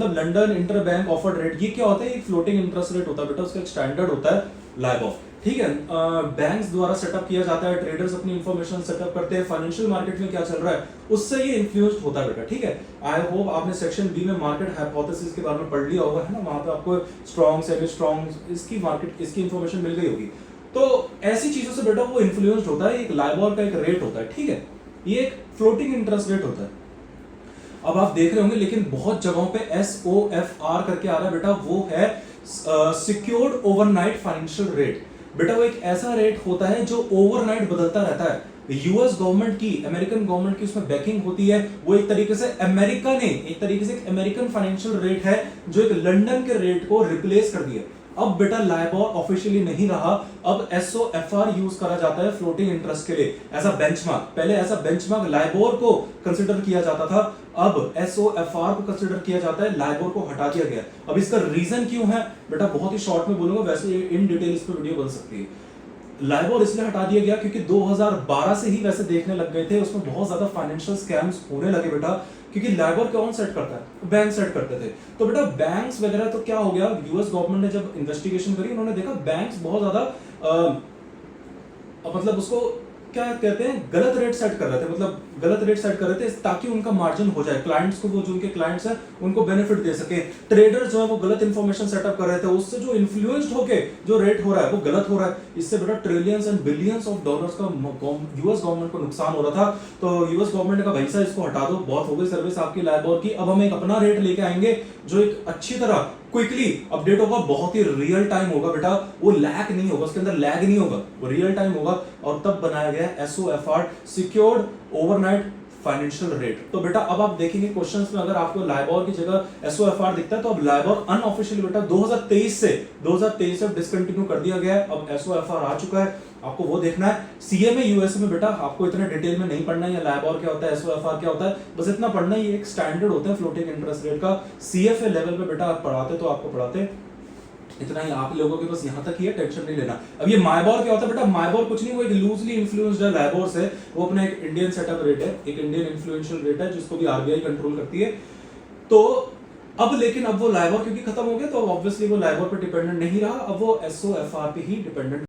मतलब London inter bank offered rate, ये क्या होता है? एक फ्लोटिंग इंटरेस्ट रेट होता है बेटा, उसका एक स्टैंडर्ड होता है लाइबॉर, ठीक है। बैंक्स द्वारा सेटअप किया जाता है, ट्रेडर्स अपनी इंफॉर्मेशन सेटअप करते हैं, फाइनेंशियल मार्केट में क्या चल रहा है उससे ये इन्फ्लुएंस्ड होता है बेटा, ठीक है। आई होप आपने सेक्शन बी में मार्केट हाइपोथेसिस के बारे में पढ़ लिया होगा, है ना, वहां पे आपको स्ट्रॉन्ग सेमी स्ट्रॉन्ग इसकी मार्केट इसकी इंफॉर्मेशन मिल गई होगी। तो ऐसी चीजों से बेटा वो इन्फ्लुएंस्ड होता है, एक लाइबॉर का एक रेट होता है, ठीक है, ये एक फ्लोटिंग इंटरेस्ट रेट होता है। अब आप देख रहे होंगे लेकिन बहुत जगहों पे SOFR करके आ रहा है बेटा, वो है सिक्योर्ड ओवरनाइट फाइनेंशियल रेट। बेटा वो एक ऐसा रेट होता है जो ओवरनाइट बदलता रहता है। यूएस गवर्नमेंट की, अमेरिकन गवर्नमेंट की उसमें बैकिंग होती है। वो एक तरीके से एक अमेरिकन फाइनेंशियल रेट है जो एक लंदन के रेट को रिप्लेस कर दिया। अब बेटा लाइबॉर ऑफिशियली नहीं रहा, अब SOFR यूज करा जाता है फ्लोटिंग इंटरेस्ट के लिए एज अ बेंचमार्क। पहले एज अ बेंचमार्क लाइबॉर को कंसीडर किया जाता था, अब SOFR को कंसीडर किया जाता है, लाइबॉर को हटा दिया गया। अब इसका रीजन क्यों है बेटा, बहुत ही शॉर्ट में बोलूंगा, वैसे इन डिटेल इस पर वीडियो बन सकती है। लाइबॉर इसलिए हटा दिया गया क्योंकि 2012 से ही वैसे देखने लग गए थे, उसमें बहुत ज्यादा फाइनेंशियल स्कैम्स होने लगे बेटा, क्योंकि लाइबॉर कौन सेट करता है? बैंक सेट करते थे। तो बेटा बैंक्स वगैरह, तो क्या हो गया, यूएस गवर्नमेंट ने जब इन्वेस्टिगेशन करी, उन्होंने देखा बैंक्स बहुत ज्यादा मतलब उसको क्या कहते हैं, गलत रेट सेट कर रहे थे, मतलब गलत रेट सेट कर रहे थे ताकि उनका मार्जिन हो जाए, क्लाइंट्स को, वो जो उनके क्लाइंट्स हैं उनको बेनिफिट दे सके। ट्रेडर्स जो है वो गलत इंफॉर्मेशन सेटअप कर रहे थे, उससे जो इन्फ्लुएंस्ड होके जो रेट हो रहा है वो गलत हो रहा है। इससे बेटा trillions and billions of dollars का यूएस गवर्नमेंट को नुकसान हो रहा था। तो यूएस गवर्नमेंट ने कहा भाई साहब इसको हटा दो, बहुत हो गई सर्विस आपकी लाइबॉर की, अब हम एक अपना रेट लेके आएंगे जो एक अच्छी तरह क्विकली अपडेट होगा, बहुत ही रियल टाइम होगा बेटा, वो लैग नहीं होगा, उसके अंदर लैग नहीं होगा, वो रियल टाइम होगा। और तब बनाया गया SOFR, secured overnight financial rate. तो बेटा अब आप देखेंगे क्वेश्चंस में अगर आपको लाइबॉर की जगह SOFR दिखता है तो अब लाइबॉर अनऑफिशियली बेटा 2023 से डिसकंटिन्यू कर दिया गया है, अब SOFR आ चुका है, आपको वो देखना है। CMA USA में बेटा आपको इतना डिटेल में नहीं पढ़ना है, या लाइबॉर क्या होता है, SOFR क्या होता है, बस इतना पढ़ना है, ये एक स्टैंडर्ड होता है फ्लोटिंग इंटरेस्ट रेट का। CFA लेवल पे बेटा आप पढ़ाते तो आपको पढ़ाते इतना ही, आप लोगों के बस यहां तक ही है, टेंशन नहीं लेना। अब ये माइबॉर क्या होता है बेटा, माइबॉर कुछ नहीं, वो एक लूजली इन्फ्लुएंस्ड है लाइबॉर से, वो अपना एक इंडियन सेटअप रेट है, एक इंडियन इन्फ्लुएंशियल रेट है जिसको भी RBI कंट्रोल करती है। तो अब लेकिन अब वो लाइबॉर क्योंकि खत्म हो गया तो ऑब्वियसली वो लाइबॉर पे डिपेंडेंट नहीं रहा, अब वो SOFR पे ही डिपेंडेंट